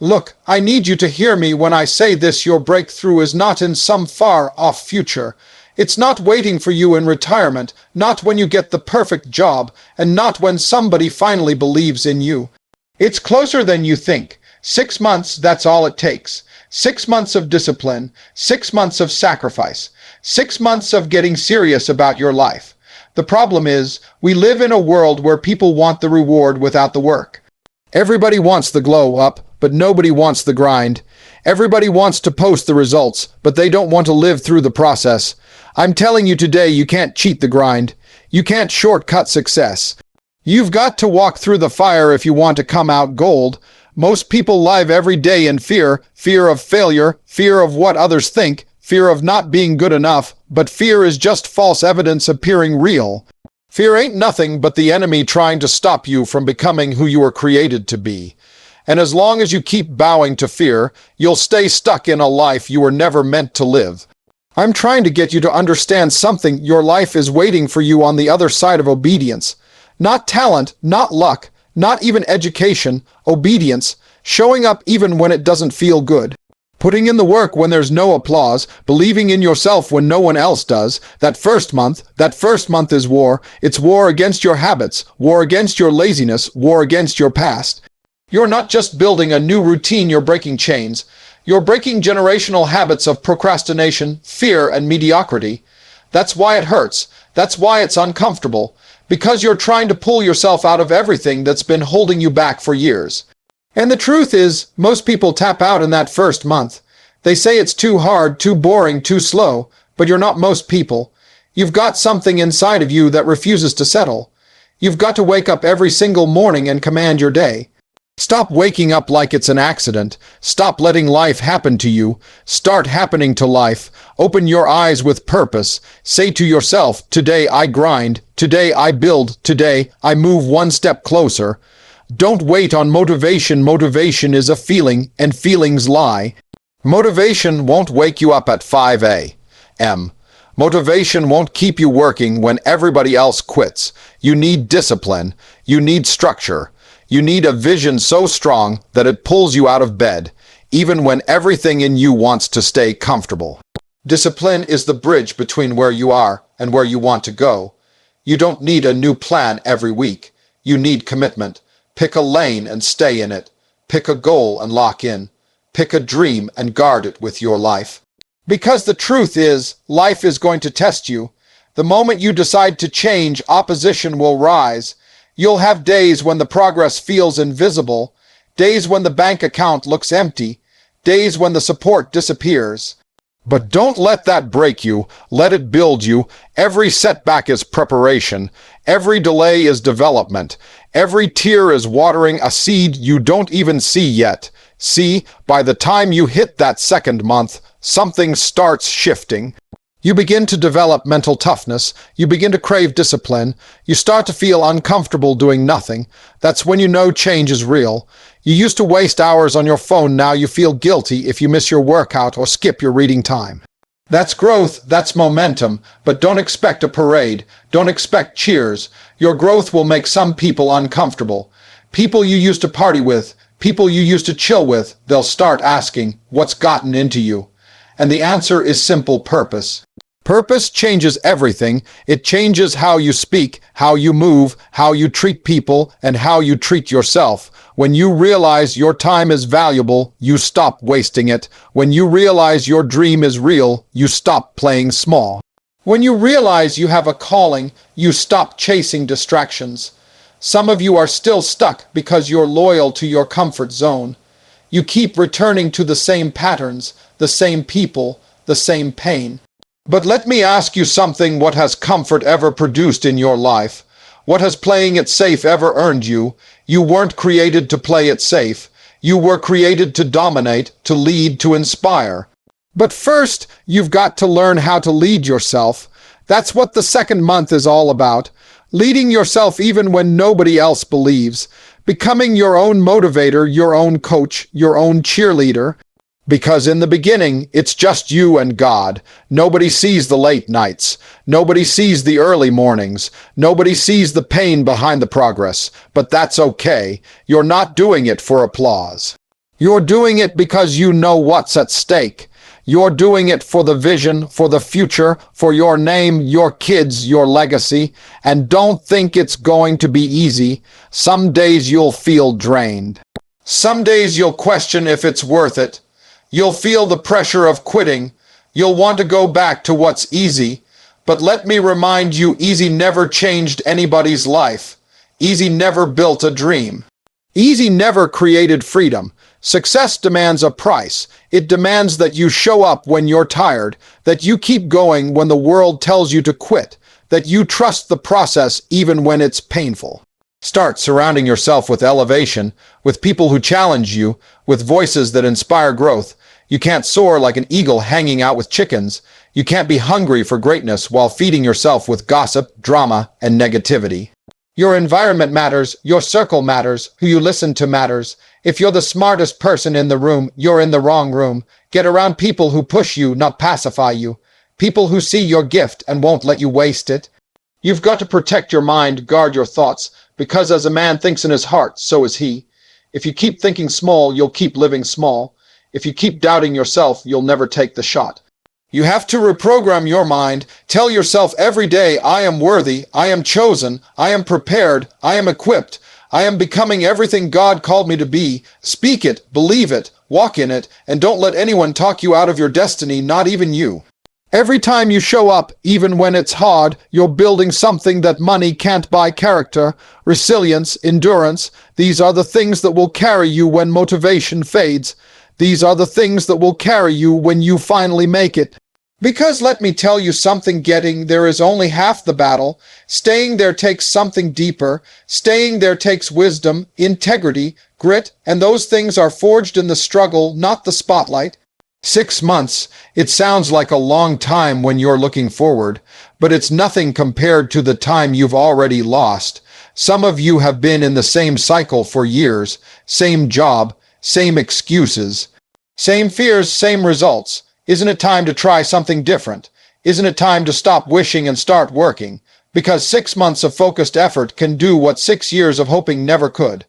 Look, I need you to hear me when I say this. Your breakthrough is not in some far-off future. It's not waiting for you in retirement, not when you get the perfect job, and not when somebody finally believes in you. It's closer than you think. 6 months, that's all it takes. 6 months of discipline, 6 months of sacrifice, 6 months of getting serious about your life. The problem is, we live in a world where people want the reward without the work. Everybody wants the glow up, but nobody wants the grind. Everybody wants to post the results, but they don't want to live through the process. I'm telling you today, you can't cheat the grind. You can't shortcut success. You've got to walk through the fire if you want to come out gold. Most people live every day in fear, fear of failure, fear of what others think, fear of not being good enough, but fear is just false evidence appearing real. Fear ain't nothing but the enemy trying to stop you from becoming who you were created to be. And as long as you keep bowing to fear, you'll stay stuck in a life you were never meant to live. I'm trying to get you to understand something. Your life is waiting for you on the other side of obedience. Not talent, not luck, not even education, obedience, showing up even when it doesn't feel good. Putting in the work when there's no applause, believing in yourself when no one else does. That first month is war. It's war against your habits, war against your laziness, war against your past. You're not just building a new routine, you're breaking chains. You're breaking generational habits of procrastination, fear, and mediocrity. That's why it hurts. That's why it's uncomfortable. Because you're trying to pull yourself out of everything that's been holding you back for years. And the truth is, most people tap out in that first month. They say it's too hard, too boring, too slow, but you're not most people. You've got something inside of you that refuses to settle. You've got to wake up every single morning and command your day. Stop waking up like it's an accident. Stop letting life happen to you. Start happening to life. Open your eyes with purpose. Say to yourself, today I grind. Today I build. Today I move one step closer. Don't wait on motivation. Motivation is a feeling, and feelings lie. Motivation won't wake you up at 5 a.m. Motivation won't keep you working when everybody else quits. You need discipline. You need structure. You need a vision so strong that it pulls you out of bed, even when everything in you wants to stay comfortable. Discipline is the bridge between where you are and where you want to go. You don't need a new plan every week. You need commitment. Pick a lane and stay in it. Pick a goal and lock in. Pick a dream and guard it with your life. Because the truth is, life is going to test you. The moment you decide to change, opposition will rise. You'll have days when the progress feels invisible, days when the bank account looks empty, days when the support disappears. But don't let that break you. Let it build you. Every setback is preparation. Every delay is development. Every tear is watering a seed you don't even see yet. See, by the time you hit that second month, something starts shifting. You begin to develop mental toughness. You begin to crave discipline. You start to feel uncomfortable doing nothing. That's when you know change is real. You used to waste hours on your phone. Now you feel guilty if you miss your workout or skip your reading time. That's growth. That's momentum. But don't expect a parade. Don't expect cheers. Your growth will make some people uncomfortable. People you used to party with, people you used to chill with, they'll start asking, what's gotten into you? And the answer is simple: purpose. Purpose changes everything. It changes how you speak, how you move, how you treat people, and how you treat yourself. When you realize your time is valuable, you stop wasting it. When you realize your dream is real, you stop playing small. When you realize you have a calling, you stop chasing distractions. Some of you are still stuck because you're loyal to your comfort zone. You keep returning to the same patterns, the same people, the same pain. But let me ask you something. What has comfort ever produced in your life? What has playing it safe ever earned you? You weren't created to play it safe. You were created to dominate, to lead, to inspire. But first, you've got to learn how to lead yourself. That's what the second month is all about. Leading yourself even when nobody else believes. Becoming your own motivator, your own coach, your own cheerleader. Because in the beginning, it's just you and God. Nobody sees the late nights. Nobody sees the early mornings. Nobody sees the pain behind the progress. But that's okay. You're not doing it for applause. You're doing it because you know what's at stake. You're doing it for the vision, for the future, for your name, your kids, your legacy. And don't think it's going to be easy. Some days you'll feel drained. Some days you'll question if it's worth it. You'll feel the pressure of quitting. You'll want to go back to what's easy. But let me remind you, easy never changed anybody's life. Easy never built a dream. Easy never created freedom. Success demands a price. It demands that you show up when you're tired, that you keep going when the world tells you to quit, that you trust the process even when it's painful. Start surrounding yourself with elevation, with people who challenge you, with voices that inspire growth. You can't soar like an eagle hanging out with chickens. You can't be hungry for greatness while feeding yourself with gossip, drama, and negativity. Your environment matters, your circle matters, who you listen to matters. If you're the smartest person in the room, you're in the wrong room. Get around people who push you, not pacify you. People who see your gift and won't let you waste it. You've got to protect your mind, guard your thoughts, because as a man thinks in his heart, so is he. If you keep thinking small, you'll keep living small. If you keep doubting yourself, you'll never take the shot. You have to reprogram your mind. Tell yourself every day, I am worthy, I am chosen, I am prepared, I am equipped, I am becoming everything God called me to be. Speak it, believe it, walk in it, and don't let anyone talk you out of your destiny, not even you. Every time you show up, even when it's hard, you're building something that money can't buy: character, resilience, endurance. These are the things that will carry you when motivation fades. These are the things that will carry you when you finally make it. Because let me tell you something, getting there is only half the battle. Staying there takes something deeper. Staying there takes wisdom, integrity, grit, and those things are forged in the struggle, not the spotlight. 6 months, it sounds like a long time when you're looking forward, but it's nothing compared to the time you've already lost. Some of you have been in the same cycle for years, same job, same excuses, same fears, same results. Isn't it time to try something different? Isn't it time to stop wishing and start working? Because 6 months of focused effort can do what 6 years of hoping never could.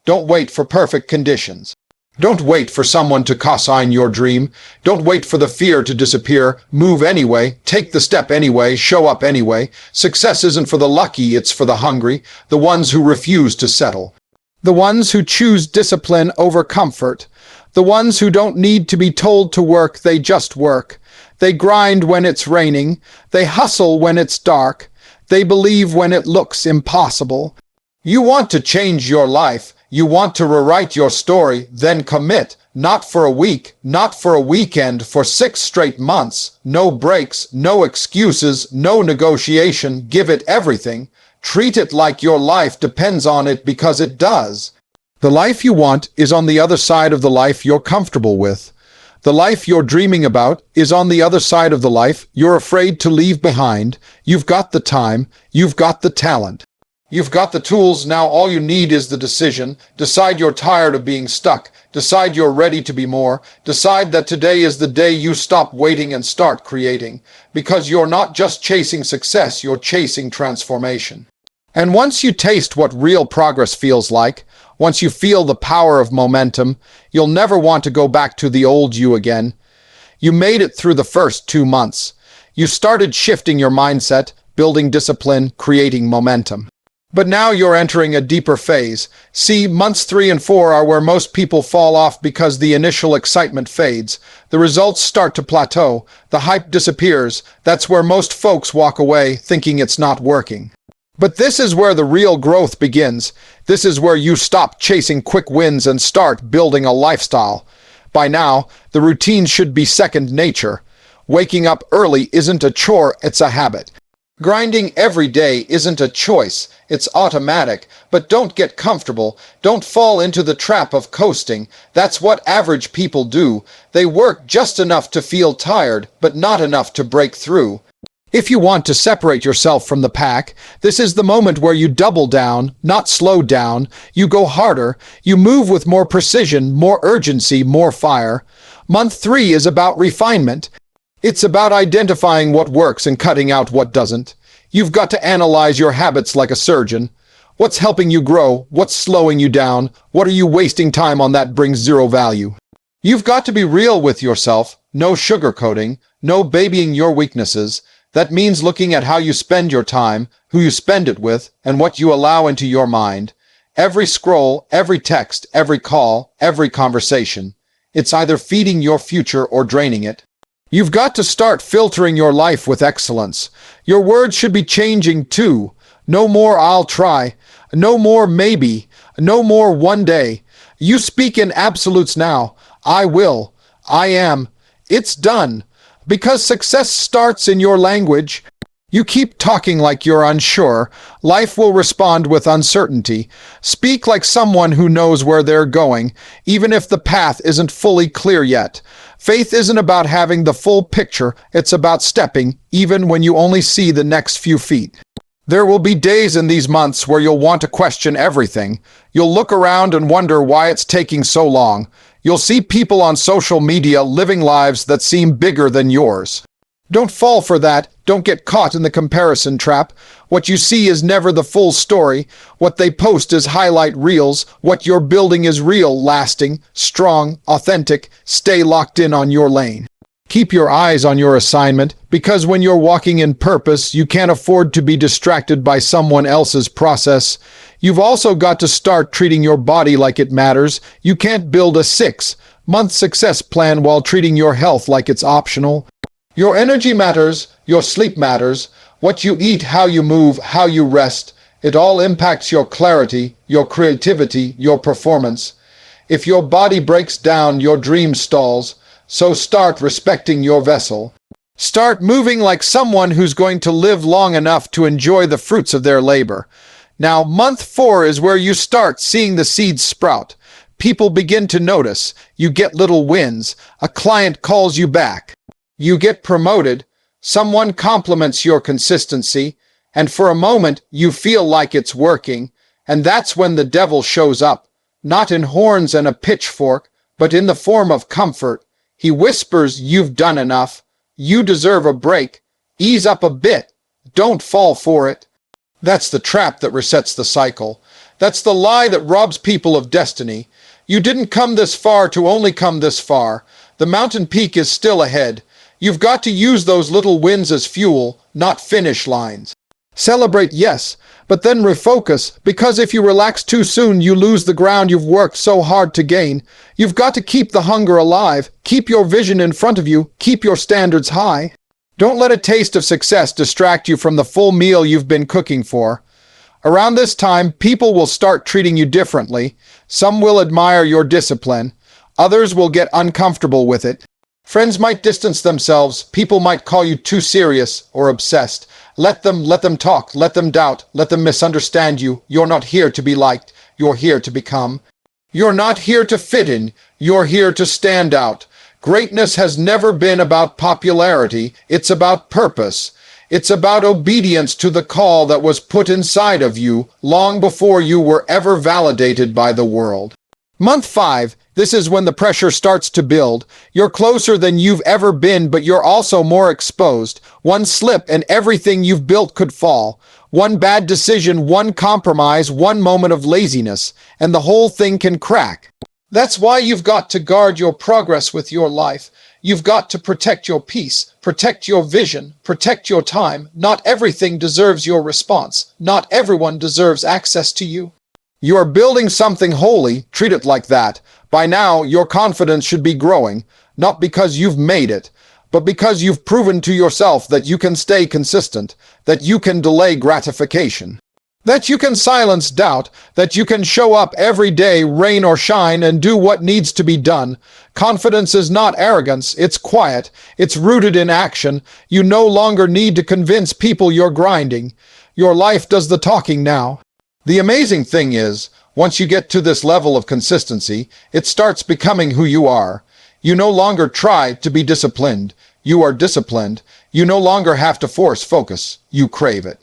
Don't wait for perfect conditions. Don't wait for someone to co-sign your dream. Don't wait for the fear to disappear. Move anyway. Take the step anyway. Show up anyway. Success isn't for the lucky, it's for the hungry, the ones who refuse to settle. The ones who choose discipline over comfort. The ones who don't need to be told to work, they just work. They grind when it's raining. They hustle when it's dark. They believe when it looks impossible. You want to change your life. You want to rewrite your story, then commit. Not for a week, not for a weekend, for 6 straight months. No breaks, no excuses, no negotiation. Give it everything. Treat it like your life depends on it, because it does. The life you want is on the other side of the life you're comfortable with. The life you're dreaming about is on the other side of the life you're afraid to leave behind. You've got the time. You've got the talent. You've got the tools. Now all you need is the decision. Decide you're tired of being stuck. Decide you're ready to be more. Decide that today is the day you stop waiting and start creating. Because you're not just chasing success, you're chasing transformation. And once you taste what real progress feels like, once you feel the power of momentum, you'll never want to go back to the old you again. You made it through the first 2 months. You started shifting your mindset, building discipline, creating momentum. But now you're entering a deeper phase. See, months 3 and 4 are where most people fall off because the initial excitement fades. The results start to plateau. The hype disappears. That's where most folks walk away thinking it's not working. But this is where the real growth begins. This is where you stop chasing quick wins and start building a lifestyle. By now, the routine should be second nature. Waking up early isn't a chore, it's a habit. Grinding every day isn't a choice, it's automatic. But don't get comfortable. Don't fall into the trap of coasting. That's what average people do. They work just enough to feel tired, but not enough to break through. If you want to separate yourself from the pack, this is the moment where you double down, not slow down. You go harder. You move with more precision, more urgency, more fire. Month 3 is about refinement. It's about identifying what works and cutting out what doesn't. You've got to analyze your habits like a surgeon. What's helping you grow? What's slowing you down? What are you wasting time on that brings zero value? You've got to be real with yourself. No sugarcoating, no babying your weaknesses. That means looking at how you spend your time, who you spend it with, and what you allow into your mind. Every scroll, every text, every call, every conversation. It's either feeding your future or draining it. You've got to start filtering your life with excellence. Your words should be changing too. No more "I'll try." No more "maybe." No more "one day." You speak in absolutes now. I will. I am. It's done. Because success starts in your language. You keep talking like you're unsure. Life will respond with uncertainty. Speak like someone who knows where they're going, even if the path isn't fully clear yet. Faith isn't about having the full picture. It's about stepping, even when you only see the next few feet. There will be days in these months where you'll want to question everything. You'll look around and wonder why it's taking so long. You'll see people on social media living lives that seem bigger than yours. Don't fall for that. Don't get caught in the comparison trap. What you see is never the full story. What they post is highlight reels. What you're building is real, lasting, strong, authentic. Stay locked in on your lane. Keep your eyes on your assignment, because when you're walking in purpose, you can't afford to be distracted by someone else's process. You've also got to start treating your body like it matters. You can't build a 6-month success plan while treating your health like it's optional. Your energy matters, your sleep matters, what you eat, how you move, how you rest. It all impacts your clarity, your creativity, your performance. If your body breaks down, your dream stalls. So start respecting your vessel. Start moving like someone who's going to live long enough to enjoy the fruits of their labor. Now, month 4 is where you start seeing the seeds sprout. People begin to notice. You get little wins. A client calls you back. You get promoted. Someone compliments your consistency. And for a moment, you feel like it's working. And that's when the devil shows up. Not in horns and a pitchfork, but in the form of comfort. He whispers, "You've done enough. You deserve a break. Ease up a bit. Don't fall for it." That's the trap that resets the cycle. That's the lie that robs people of destiny. You didn't come this far to only come this far. The mountain peak is still ahead. You've got to use those little wins as fuel, not finish lines. Celebrate, yes, but then refocus, because if you relax too soon, you lose the ground you've worked so hard to gain. You've got to keep the hunger alive, keep your vision in front of you, keep your standards high. Don't let a taste of success distract you from the full meal you've been cooking for. Around this time, people will start treating you differently. Some will admire your discipline. Others will get uncomfortable with it. Friends might distance themselves. People might call you too serious or obsessed. Let them talk. Let them doubt. Let them misunderstand you. You're not here to be liked. You're here to become. You're not here to fit in. You're here to stand out. Greatness has never been about popularity. It's about purpose. It's about obedience to the call that was put inside of you long before you were ever validated by the world. Month 5, this is when the pressure starts to build. You're closer than you've ever been, but you're also more exposed. One slip and everything you've built could fall. One bad decision, one compromise, one moment of laziness, and the whole thing can crack. That's why you've got to guard your progress with your life. You've got to protect your peace, protect your vision, protect your time. Not everything deserves your response. Not everyone deserves access to you. You are building something holy. Treat it like that. By now, your confidence should be growing, not because you've made it, but because you've proven to yourself that you can stay consistent, that you can delay gratification, that you can silence doubt, that you can show up every day, rain or shine, and do what needs to be done. Confidence is not arrogance, it's quiet, it's rooted in action. You no longer need to convince people you're grinding. Your life does the talking now. The amazing thing is, once you get to this level of consistency, it starts becoming who you are. You no longer try to be disciplined. You are disciplined. You no longer have to force focus. You crave it.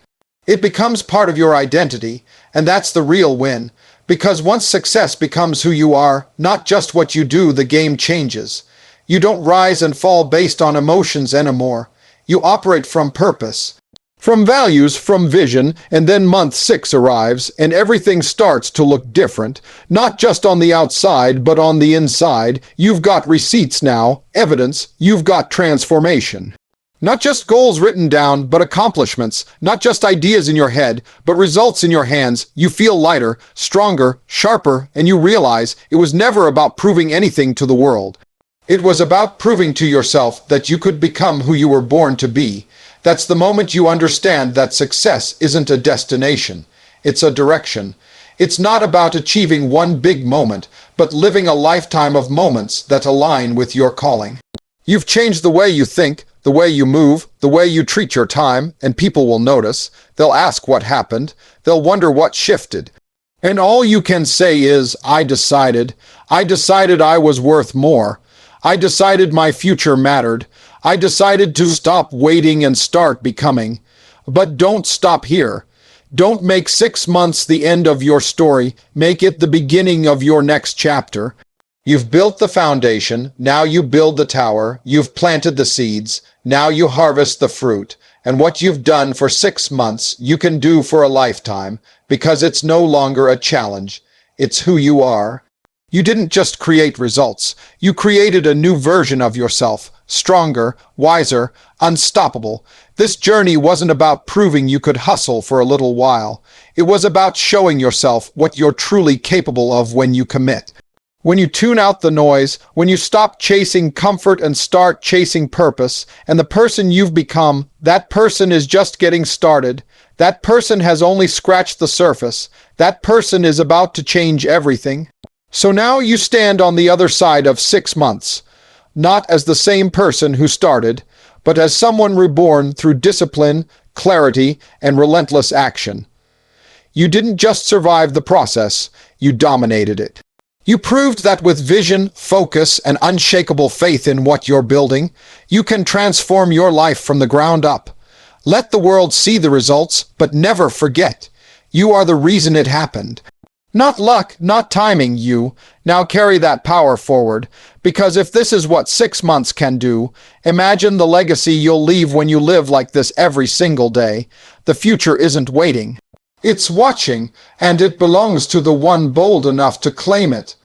It becomes part of your identity, and that's the real win. Because once success becomes who you are, not just what you do, the game changes. You don't rise and fall based on emotions anymore. You operate from purpose. From values, from vision, and then month 6 arrives, and everything starts to look different. Not just on the outside, but on the inside. You've got receipts now, evidence, you've got transformation. Not just goals written down, but accomplishments. Not just ideas in your head, but results in your hands. You feel lighter, stronger, sharper, and you realize it was never about proving anything to the world. It was about proving to yourself that you could become who you were born to be. That's the moment you understand that success isn't a destination. It's a direction. It's not about achieving one big moment, but living a lifetime of moments that align with your calling. You've changed the way you think, the way you move, the way you treat your time, and people will notice. They'll ask what happened. They'll wonder what shifted. And all you can say is, I decided. I decided I was worth more. I decided my future mattered. I decided to stop waiting and start becoming. But don't stop here. Don't make 6 months the end of your story. Make it the beginning of your next chapter. You've built the foundation. Now you build the tower. You've planted the seeds. Now you harvest the fruit. And what you've done for 6 months, you can do for a lifetime, because it's no longer a challenge. It's who you are. You didn't just create results. You created a new version of yourself, stronger, wiser, unstoppable. This journey wasn't about proving you could hustle for a little while. It was about showing yourself what you're truly capable of when you commit. When you tune out the noise, when you stop chasing comfort and start chasing purpose, and the person you've become, that person is just getting started. That person has only scratched the surface. That person is about to change everything. So now you stand on the other side of 6 months, not as the same person who started, but as someone reborn through discipline, clarity, and relentless action. You didn't just survive the process, you dominated it. You proved that with vision, focus, and unshakable faith in what you're building, you can transform your life from the ground up. Let the world see the results, but never forget, you are the reason it happened. Not luck, not timing, you. Now carry that power forward, because if this is what 6 months can do, imagine the legacy you'll leave when you live like this every single day. The future isn't waiting. It's watching, and it belongs to the one bold enough to claim it.